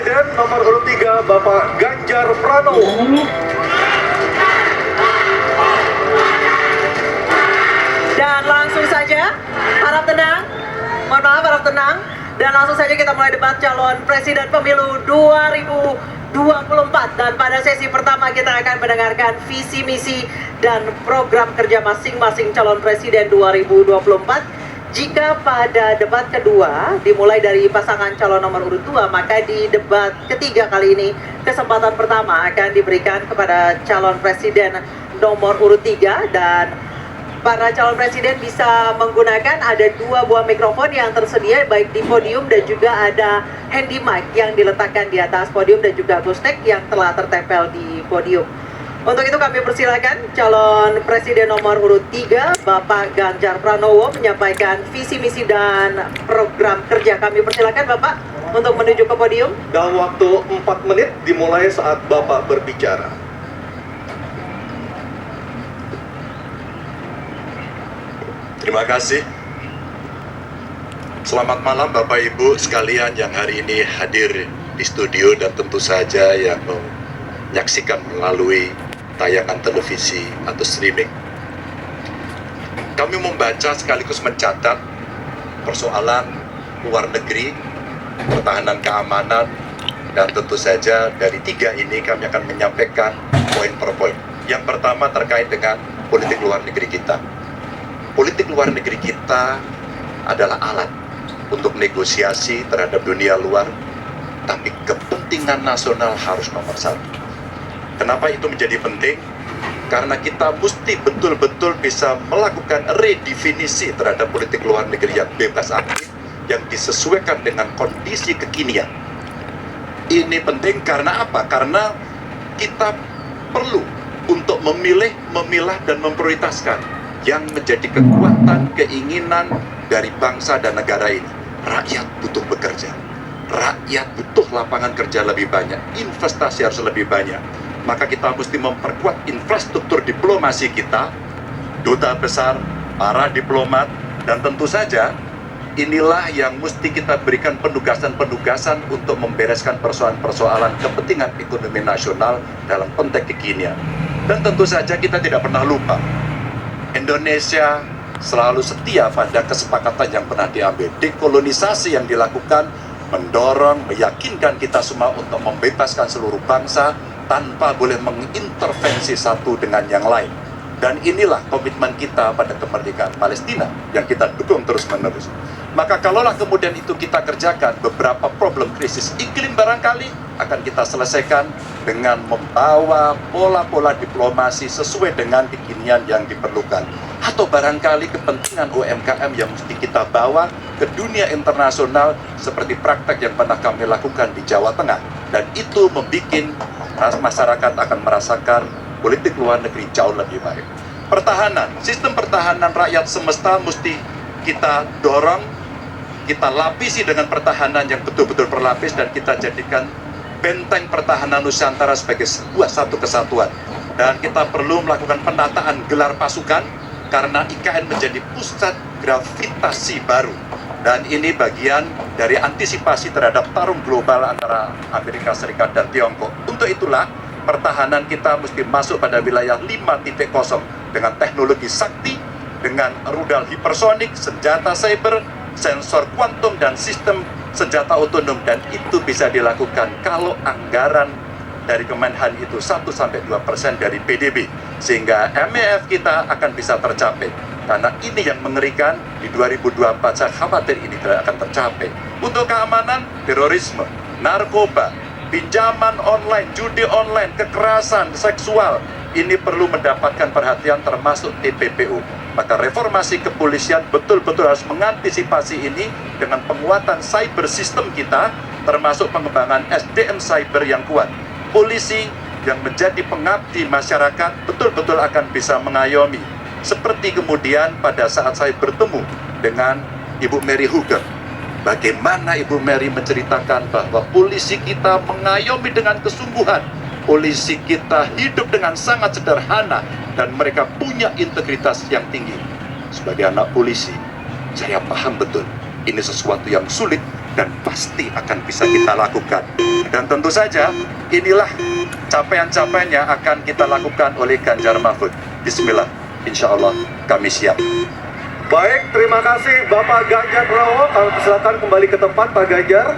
Presiden nomor urut 3 Bapak Ganjar Pranowo. Dan langsung saja, harap tenang, mohon maaf harap tenang, dan langsung saja kita mulai debat calon presiden pemilu 2024. Dan pada sesi pertama kita akan mendengarkan visi misi dan program kerja masing-masing calon presiden 2024. Jika pada debat kedua dimulai dari pasangan calon nomor urut 2, maka di debat ketiga kali ini kesempatan pertama akan diberikan kepada calon presiden nomor urut 3, dan para calon presiden bisa menggunakan ada 2 buah mikrofon yang tersedia baik di podium dan juga ada handy mic yang diletakkan di atas podium dan juga ghost yang telah tertempel di podium. Untuk itu kami persilakan calon presiden nomor urut 3 Bapak Ganjar Pranowo menyampaikan visi misi dan program kerja. Kami persilakan Bapak untuk menuju ke podium. Dalam waktu 4 menit dimulai saat Bapak berbicara. Terima kasih. Selamat malam Bapak Ibu sekalian yang hari ini hadir di studio dan tentu saja yang menyaksikan melalui tayangan televisi atau streaming. Kami membaca sekaligus mencatat persoalan luar negeri, pertahanan keamanan, dan tentu saja dari 3 ini kami akan menyampaikan poin per poin. Yang pertama terkait dengan politik luar negeri kita. Politik luar negeri kita adalah alat untuk negosiasi terhadap dunia luar, tapi kepentingan nasional harus nomor 1. Kenapa itu menjadi penting? Karena kita mesti betul-betul bisa melakukan redefinisi terhadap politik luar negeri yang bebas aktif, yang disesuaikan dengan kondisi kekinian. Ini penting karena apa? Karena kita perlu untuk memilih, memilah, dan memprioritaskan yang menjadi kekuatan, keinginan dari bangsa dan negara ini. Rakyat butuh bekerja, rakyat butuh lapangan kerja lebih banyak, investasi harus lebih banyak. Maka kita mesti memperkuat infrastruktur diplomasi kita, duta besar, para diplomat, dan tentu saja inilah yang mesti kita berikan penugasan-penugasan untuk membereskan persoalan-persoalan kepentingan ekonomi nasional dalam konteks kekinian. Dan tentu saja kita tidak pernah lupa, Indonesia selalu setia pada kesepakatan yang pernah diambil. Dekolonisasi yang dilakukan mendorong, meyakinkan kita semua untuk membebaskan seluruh bangsa tanpa boleh mengintervensi satu dengan yang lain. Dan inilah komitmen kita pada kemerdekaan Palestina yang kita dukung terus-menerus. Maka kalaulah kemudian itu kita kerjakan, beberapa problem krisis iklim barangkali akan kita selesaikan dengan membawa pola-pola diplomasi sesuai dengan kekinian yang diperlukan. Atau barangkali kepentingan UMKM yang mesti kita bawa ke dunia internasional seperti praktek yang pernah kami lakukan di Jawa Tengah. Dan itu membuat masyarakat akan merasakan politik luar negeri jauh lebih baik. Pertahanan, sistem pertahanan rakyat semesta mesti kita dorong, kita lapisi dengan pertahanan yang betul-betul berlapis, dan kita jadikan benteng pertahanan Nusantara sebagai satu kesatuan. Dan kita perlu melakukan penataan gelar pasukan karena IKN menjadi pusat gravitasi baru. Dan ini bagian dari antisipasi terhadap tarung global antara Amerika Serikat dan Tiongkok. Untuk itulah pertahanan kita mesti masuk pada wilayah 5.0 dengan teknologi sakti, dengan rudal hipersonik, senjata cyber, sensor kuantum, dan sistem senjata otonom. Dan itu bisa dilakukan kalau anggaran dari Kemenhan itu 1-2% dari PDB, sehingga MEF kita akan bisa tercapai. Karena ini yang mengerikan, di 2024 saya khawatir ini tidak akan tercapai. Untuk keamanan, terorisme, narkoba, pinjaman online, judi online, kekerasan seksual, ini perlu mendapatkan perhatian termasuk TPPU. Maka reformasi kepolisian betul-betul harus mengantisipasi ini dengan penguatan cyber system kita, termasuk pengembangan SDM cyber yang kuat. Polisi yang menjadi pengabdi masyarakat betul-betul akan bisa mengayomi. Seperti kemudian pada saat saya bertemu dengan Ibu Mary Huger, bagaimana Ibu Mary menceritakan bahwa polisi kita mengayomi dengan kesungguhan, polisi kita hidup dengan sangat sederhana, dan mereka punya integritas yang tinggi. Sebagai anak polisi, saya paham betul ini sesuatu yang sulit dan pasti akan bisa kita lakukan. Dan tentu saja inilah capaian-capaian yang akan kita lakukan oleh Ganjar Mahfud. Bismillah, insya Allah kami siap. Baik, terima kasih Bapak Ganjar Pranowo. Kalau silakan kembali ke tempat Pak Ganjar.